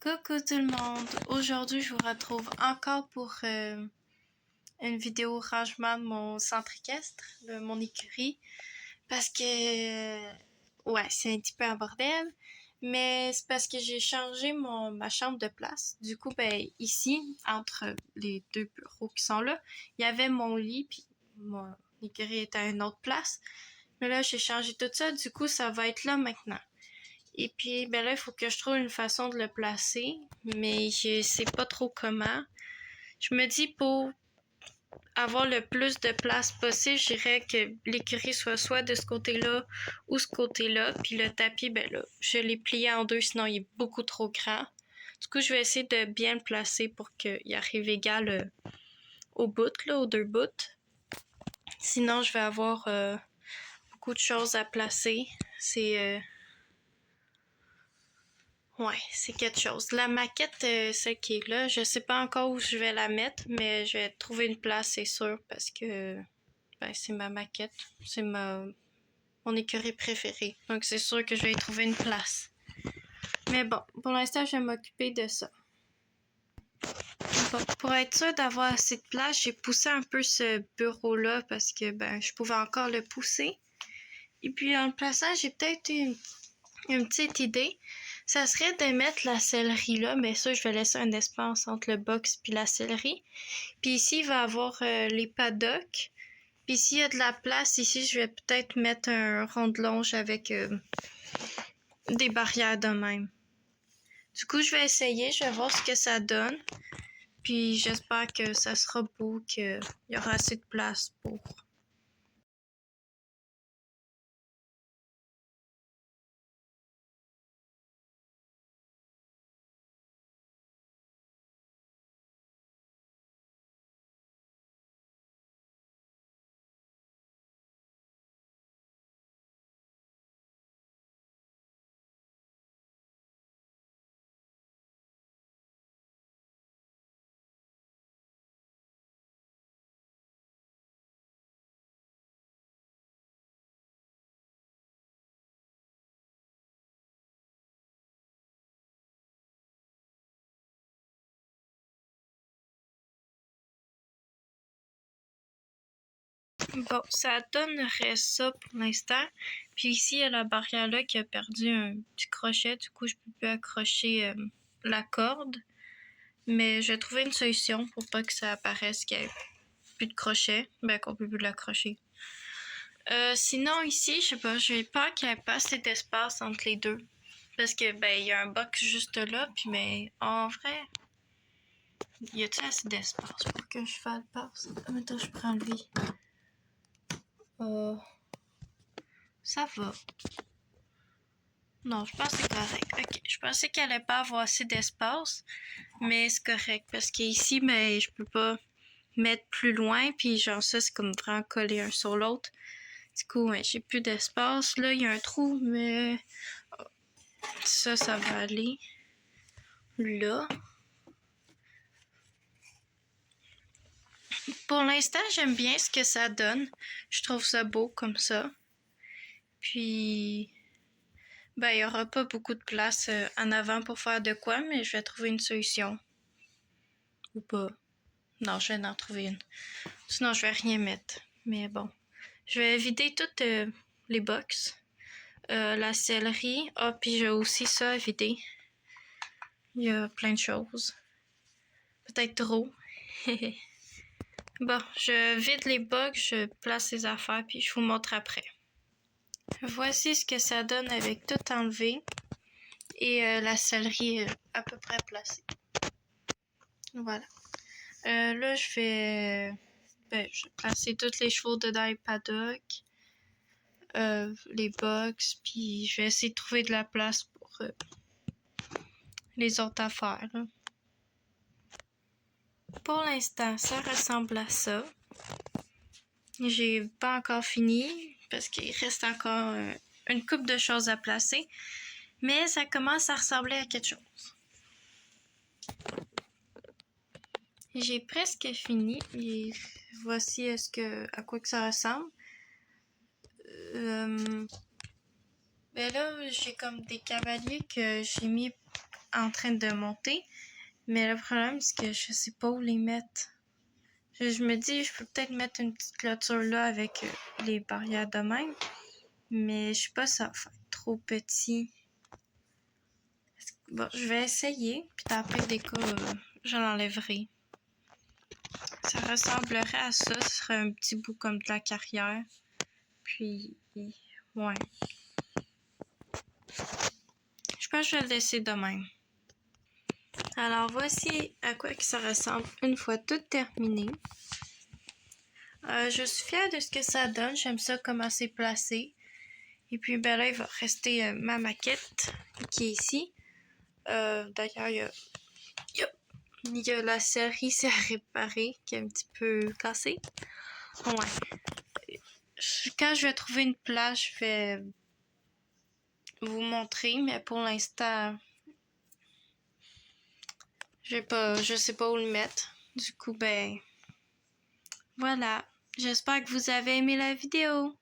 Coucou tout le monde! Aujourd'hui, je vous retrouve encore pour une vidéo rangement de mon centre équestre, de mon écurie, parce que, ouais, c'est un petit peu un bordel, mais c'est parce que j'ai changé ma chambre de place. Du coup, ben, ici, entre les deux bureaux qui sont là, il y avait mon lit, puis mon écurie était à une autre place. Mais là, j'ai changé tout ça, du coup, ça va être là maintenant. Et puis, ben là, il faut que je trouve une façon de le placer, mais je sais pas trop comment. Je me dis, pour avoir le plus de place possible, je dirais que l'écurie soit de ce côté-là ou ce côté-là. Puis le tapis, ben là, je l'ai plié en deux, sinon il est beaucoup trop grand. Du coup, je vais essayer de bien le placer pour qu'il arrive égal au bout, là, aux deux bouts. Sinon, je vais avoir beaucoup de choses à placer. Ouais, c'est quelque chose. La maquette, celle qui est là, je sais pas encore où je vais la mettre, mais je vais trouver une place, c'est sûr, parce que ben, c'est ma maquette. C'est mon écurie préférée. Donc c'est sûr que je vais y trouver une place. Mais bon, pour l'instant, je vais m'occuper de ça. Bon, pour être sûr d'avoir assez de place, j'ai poussé un peu ce bureau-là parce que ben je pouvais encore le pousser. Et puis en le plaçant, j'ai peut-être une petite idée. Ça serait de mettre la sellerie là, mais ça, je vais laisser un espace entre le box puis la sellerie. Puis ici, il va y avoir les paddocks. Puis s'il y a de la place, ici, je vais peut-être mettre un rond de longe avec des barrières de même. Du coup, je vais essayer, je vais voir ce que ça donne. Puis j'espère que ça sera beau, qu'il y aura assez de place pour. Bon, ça donnerait ça pour l'instant. Puis ici, il y a la barrière là qui a perdu un petit crochet. Du coup, je peux plus accrocher la corde. Mais je vais trouver une solution pour pas que ça apparaisse qu'il y ait plus de crochet. Ben, qu'on peut plus l'accrocher. Sinon, ici, je sais pas, j'ai peur qu'il n'y ait pas assez d'espace entre les deux. Parce que, ben, il y a un box juste là. Puis, mais en vrai, y a-t-il assez d'espace pour que je fasse le passe? Attends, je prends lui. Ça va. Non, je pense que c'est correct. Ok, je pensais qu'elle allait pas avoir assez d'espace, mais c'est correct parce qu'ici, mais je peux pas mettre plus loin, puis genre ça, c'est comme vraiment coller un sur l'autre. Du coup, ouais, j'ai plus d'espace. Là, il y a un trou, mais ça va aller là. Pour l'instant, j'aime bien ce que ça donne. Je trouve ça beau comme ça. Puis, ben, il y aura pas beaucoup de place en avant pour faire de quoi, mais je vais trouver une solution. Ou pas. Non, je vais en trouver une. Sinon, je vais rien mettre. Mais bon. Je vais vider toutes les box. La sellerie. Ah, puis j'ai aussi ça à vider. Il y a plein de choses. Peut-être trop. Bon, je vide les box, je place les affaires, puis je vous montre après. Voici ce que ça donne avec tout enlevé. Et la sellerie à peu près placée. Voilà. Là, je vais placer tous les chevaux dedans les paddocks, les box, puis je vais essayer de trouver de la place pour les autres affaires. Là. Pour l'instant, ça ressemble à ça. J'ai pas encore fini parce qu'il reste encore une couple de choses à placer, mais ça commence à ressembler à quelque chose. J'ai presque fini et voici à quoi que ça ressemble. Ben là, j'ai comme des cavaliers que j'ai mis en train de monter. Mais le problème, c'est que je sais pas où les mettre. Je me dis, je peux peut-être mettre une petite clôture là avec les barrières de même. Mais je sais pas, ça va faire trop petit. Bon, je vais essayer. Puis après, des cas, je l'enlèverai. Ça ressemblerait à ça. Ce serait un petit bout comme de la carrière. Puis, ouais. Je pense que je vais le laisser de même. Alors, voici à quoi que ça ressemble une fois tout terminé. Je suis fière de ce que ça donne. J'aime ça comment c'est placé. Et puis, ben là, il va rester ma maquette qui est ici. D'ailleurs, il y a la série c'est à réparer qui est un petit peu cassée. Ouais. Quand je vais trouver une place, je vais vous montrer, mais pour l'instant, je sais pas où le mettre. Du coup, ben, voilà. J'espère que vous avez aimé la vidéo.